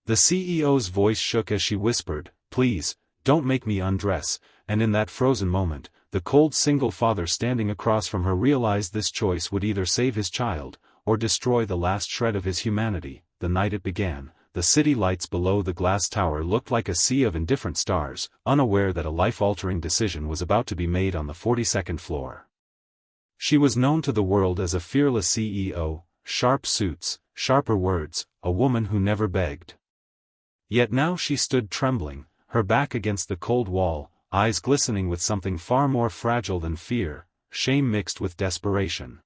The CEO's voice shook as she whispered, "Please, don't make me undress," and in that frozen moment, the cold single father standing across from her realized this choice would either save his child, or destroy the last shred of his humanity. The night it began, the city lights below the glass tower looked like a sea of indifferent stars, unaware that a life-altering decision was about to be made on the 42nd floor. She was known to the world as a fearless CEO, sharp suits, sharper words, a woman who never begged. Yet now she stood trembling, her back against the cold wall, eyes glistening with something far more fragile than fear, shame mixed with desperation.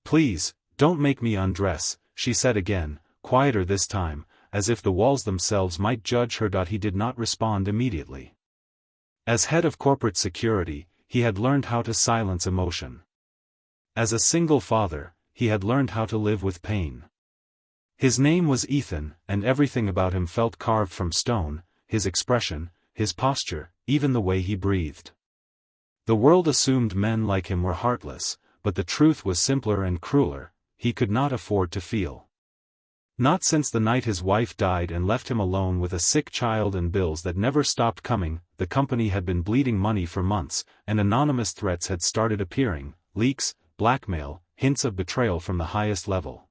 "Please, don't make me undress," she said again, quieter this time, as if the walls themselves might judge her. He did not respond immediately. As head of corporate security, he had learned how to silence emotion. As a single father, he had learned how to live with pain. His name was Ethan, and everything about him felt carved from stone, his expression, his posture, even the way he breathed. The world assumed men like him were heartless, but the truth was simpler and crueler: he could not afford to feel. Not since the night his wife died and left him alone with a sick child and bills that never stopped coming. The company had been bleeding money for months, and anonymous threats had started appearing, leaks, blackmail, hints of betrayal from the highest level.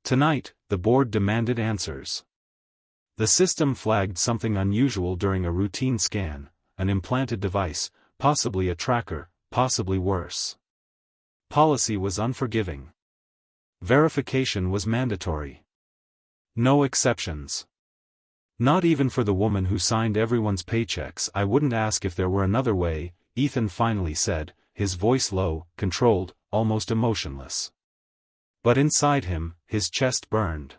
Tonight, the board demanded answers. The system flagged something unusual during a routine scan, an implanted device, possibly a tracker, possibly worse. Policy was unforgiving. Verification was mandatory. No exceptions. Not even for the woman who signed everyone's paychecks. "I wouldn't ask if there were another way," Ethan finally said, his voice low, controlled, almost emotionless. But inside him, his chest burned.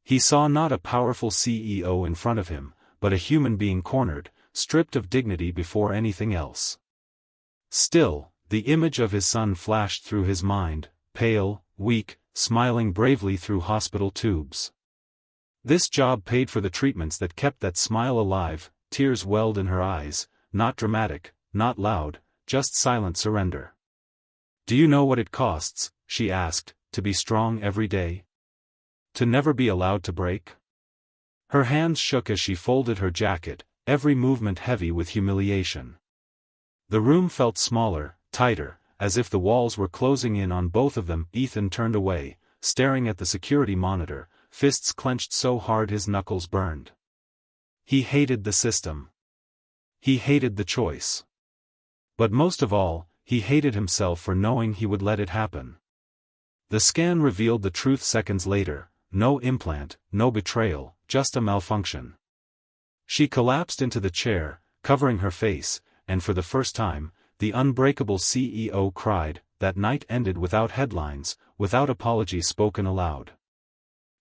He saw not a powerful CEO in front of him, but a human being cornered, stripped of dignity before anything else. Still, the image of his son flashed through his mind, pale, weak, smiling bravely through hospital tubes. This job paid for the treatments that kept that smile alive. Tears welled in her eyes, not dramatic, not loud, just silent surrender. "Do you know what it costs," she asked, "to be strong every day? To never be allowed to break?" Her hands shook as she folded her jacket, every movement heavy with humiliation. The room felt smaller, tighter, as if the walls were closing in on both of them. Ethan turned away, staring at the security monitor, fists clenched so hard his knuckles burned. He hated the system. He hated the choice. But most of all, he hated himself for knowing he would let it happen. The scan revealed the truth seconds later: no implant, no betrayal, just a malfunction. She collapsed into the chair, covering her face, and for the first time, the unbreakable CEO cried. That night ended without headlines, without apology spoken aloud.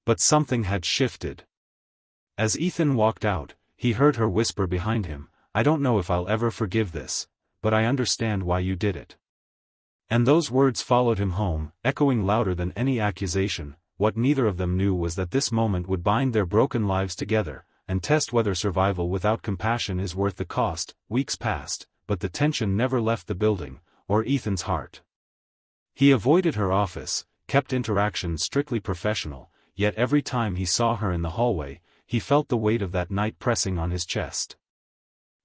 But something had shifted. As Ethan walked out, he heard her whisper behind him, "I don't know if I'll ever forgive this, but I understand why you did it." And those words followed him home, echoing louder than any accusation. What neither of them knew was that this moment would bind their broken lives together, and test whether survival without compassion is worth the cost. Weeks passed, but the tension never left the building, or Ethan's heart. He avoided her office, kept interactions strictly professional, yet every time he saw her in the hallway, he felt the weight of that night pressing on his chest.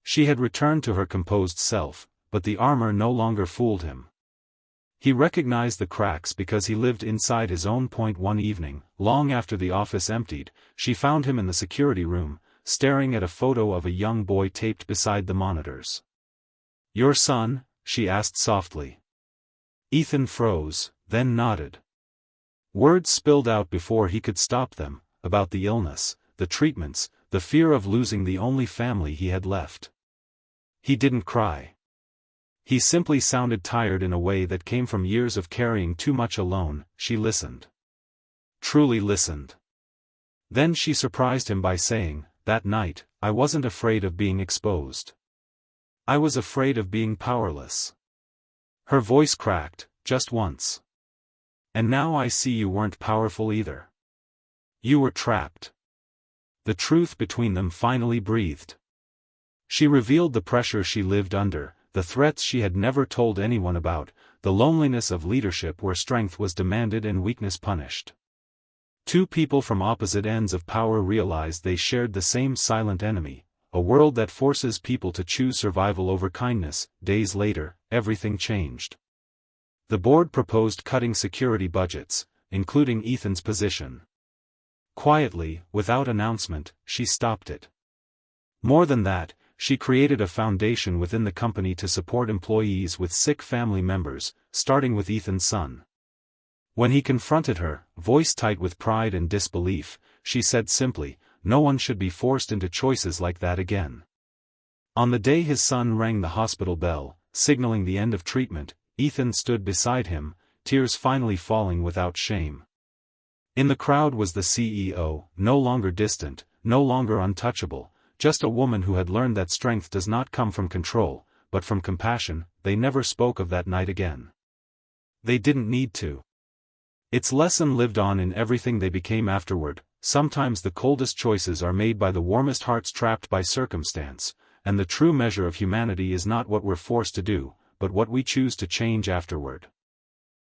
She had returned to her composed self, but the armor no longer fooled him. He recognized the cracks because he lived inside his own point. One evening, long after the office emptied, she found him in the security room, staring at a photo of a young boy taped beside the monitors. "Your son?" she asked softly. Ethan froze, then nodded. Words spilled out before he could stop them, about the illness, the treatments, the fear of losing the only family he had left. He didn't cry. He simply sounded tired in a way that came from years of carrying too much alone. She listened. Truly listened. Then she surprised him by saying, "That night, I wasn't afraid of being exposed. I was afraid of being powerless." Her voice cracked, just once. "And now I see you weren't powerful either. You were trapped." The truth between them finally breathed. She revealed the pressure she lived under, the threats she had never told anyone about, the loneliness of leadership where strength was demanded and weakness punished. Two people from opposite ends of power realized they shared the same silent enemy, a world that forces people to choose survival over kindness. Days later, everything changed. The board proposed cutting security budgets, including Ethan's position. Quietly, without announcement, she stopped it. More than that, she created a foundation within the company to support employees with sick family members, starting with Ethan's son. When he confronted her, voice tight with pride and disbelief, she said simply, "No one should be forced into choices like that again." On the day his son rang the hospital bell, signaling the end of treatment, Ethan stood beside him, tears finally falling without shame. In the crowd was the CEO, no longer distant, no longer untouchable, just a woman who had learned that strength does not come from control, but from compassion. They never spoke of that night again. They didn't need to. Its lesson lived on in everything they became afterward. Sometimes the coldest choices are made by the warmest hearts trapped by circumstance, and the true measure of humanity is not what we're forced to do, but what we choose to change afterward.